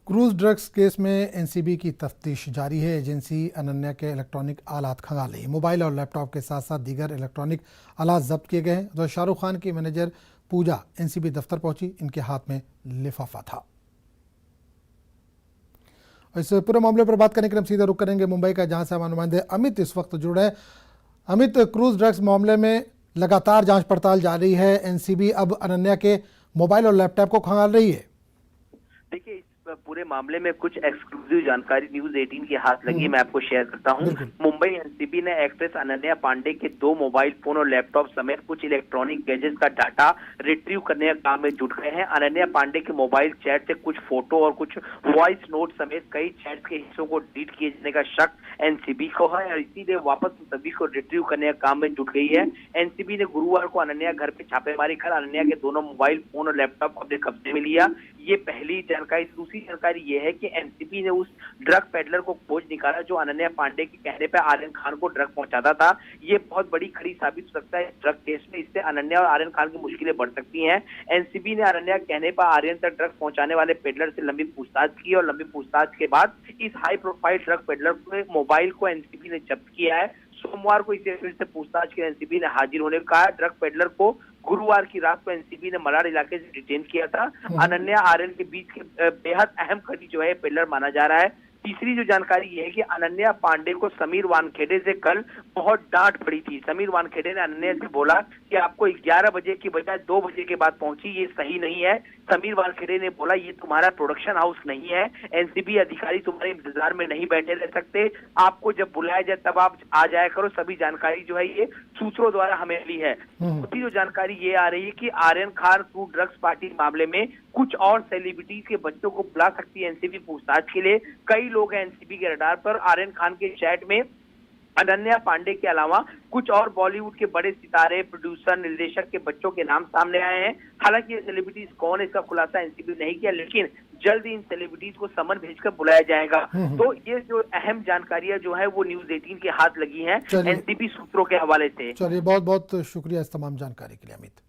Cruise drugs case में NCB की तफ्तीश जारी है। एजेंसी अनन्या के इलेक्ट्रॉनिक आलात खंगाल रही है। मोबाइल और लैपटॉप के साथ साथ दीगर इलेक्ट्रॉनिक आलात जब्त किए गए हैं। तो शाहरुख खान की मैनेजर पूजा एनसीबी दफ्तर पहुंची, इनके हाथ में लिफाफा था। इस पूरे मामले पर बात करने के लिए हम सीधा रुक करेंगे मुंबई का, जहां से हमारे नुमाइंदे अमित इस वक्त जुड़े हैं। अमित, क्रूज ड्रग्स मामले में लगातार जांच पड़ताल जारी है। एनसीबी अब अनन्या के मोबाइल और लैपटॉप को खंगाल रही है। देखिए, इस पूरे मामले में कुछ एक्सक्लूसिव जानकारी न्यूज 18 के हाथ लगी है, मैं आपको शेयर करता हूं। मुंबई एनसीबी ने एक्ट्रेस अनन्या पांडे के 2 मोबाइल फोन और लैपटॉप समेत कुछ इलेक्ट्रॉनिक गैजेट्स का डाटा रिट्रीव करने का काम में जुट गए हैं। अनन्या पांडे के मोबाइल चैट से कुछ फोटो और कुछ वॉइस नोट समेत कई चैट के हिस्सों को डिलीट किए जाने का शक एनसीबी को है और इसीलिए वापस सभी को रिट्रीव करने का काम में जुट गई है। एनसीबी ने गुरुवार को अनन्या घर पे छापेमारी कर अनन्या के दोनों मोबाइल फोन और लैपटॉप अपने कब्जे में लिया। ये पहली जानकारी। दूसरी जानकारी ये है कि एनसीबी ने उस ड्रग पेडलर को खोज निकाला जो अनन्या पांडे के कहने पर आर्यन खान को ड्रग पहुंचाता था। ये बहुत बड़ी खड़ी साबित हो सकता है ड्रग केस में। इससे अनन्या और आर्यन खान की मुश्किलें बढ़ सकती हैं। एनसीबी ने अनन्या के कहने पर आर्यन तक ड्रग पहुंचाने वाले पेडलर से लंबी पूछताछ की और लंबी पूछताछ के बाद इस हाई प्रोफाइल ड्रग पेडलर के मोबाइल को एनसीबी ने जब्त किया है। सोमवार को इसे फिर से पूछताछ के एनसीबी ने हाजिर होने को कहा। ड्रग पेडलर को गुरुवार की रात को एनसीबी ने मलाड इलाके से डिटेन किया था। अनन्या आर्यन के बीच के बेहद अहम कड़ी जो है पेडलर माना जा रहा है। तीसरी जो जानकारी ये है कि अनन्या पांडे को समीर वानखेड़े से कल बहुत डांट पड़ी थी। समीर वानखेड़े ने अनन्या से बोला कि आपको 11 बजे की बजाय 2 बजे के बाद पहुंची, ये सही नहीं है। समीर वानखेड़े ने बोला ये तुम्हारा प्रोडक्शन हाउस नहीं है, एनसीबी अधिकारी तुम्हारे इंतजार में नहीं बैठे रह सकते, आपको जब बुलाया जाए तब आप आ जाया करो। सभी जानकारी जो है ये सूत्रों द्वारा हमें मिली है। दूसरी जो जानकारी ये आ रही है कि Aryan Khan cruise drugs party मामले में कुछ और सेलिब्रिटीज के बच्चों को बुला सकती है एनसीबी पूछताछ के लिए। कई लोग हैं एनसीबी के रडार पर। आर्यन खान के चैट में अनन्या पांडे के अलावा कुछ और बॉलीवुड के बड़े सितारे, प्रोड्यूसर, निर्देशक के बच्चों के नाम सामने आए हैं। हालांकि ये सेलिब्रिटीज कौन है इसका खुलासा एनसीबी नहीं किया, लेकिन जल्द ही इन सेलिब्रिटीज को समन भेजकर बुलाया जाएगा। तो ये जो अहम जानकारियां जो है वो न्यूज 18 के हाथ लगी हैं एनसीबी सूत्रों के हवाले से। चलिए, बहुत बहुत शुक्रिया इस तमाम जानकारी के लिए अमित।